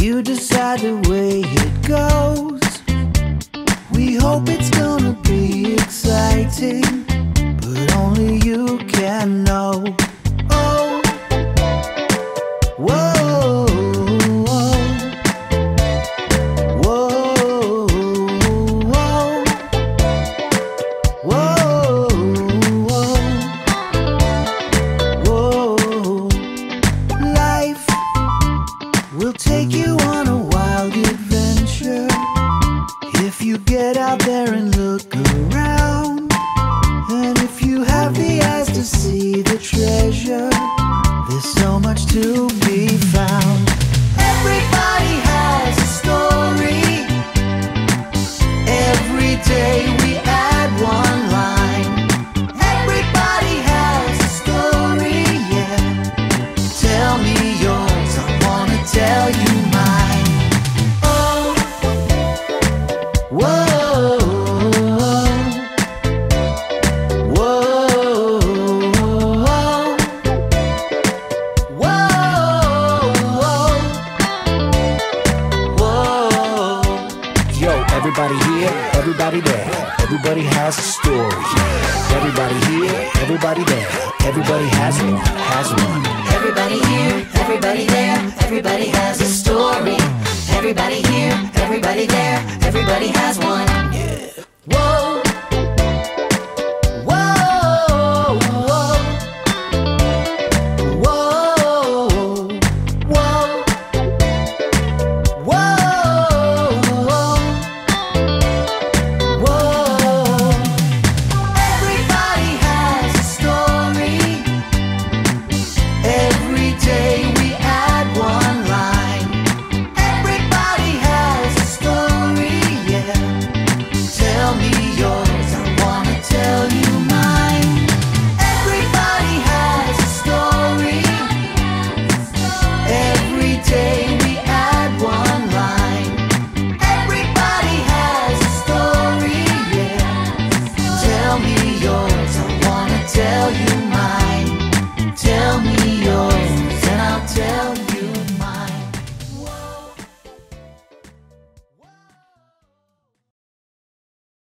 You decide the way it goes. We hope it's gonna be exciting, but only you can know. Oh, whoa, whoa, whoa, whoa, whoa, whoa. Life will take you on a wild adventure if you get out there and look around. And if you have the eyes to see the treasure, there's so much to be found. Everybody has a story. Every day we add one line. Everybody has a story, yeah. Tell me yours, I wanna tell you mine. Oh, whoa, whoa, whoa, whoa. Yo, everybody here, everybody there. Everybody has a story. Everybody here, everybody there. Everybody has one, has one. Everybody here, everybody there, everybody has a story. Everybody here, everybody there, everybody has one.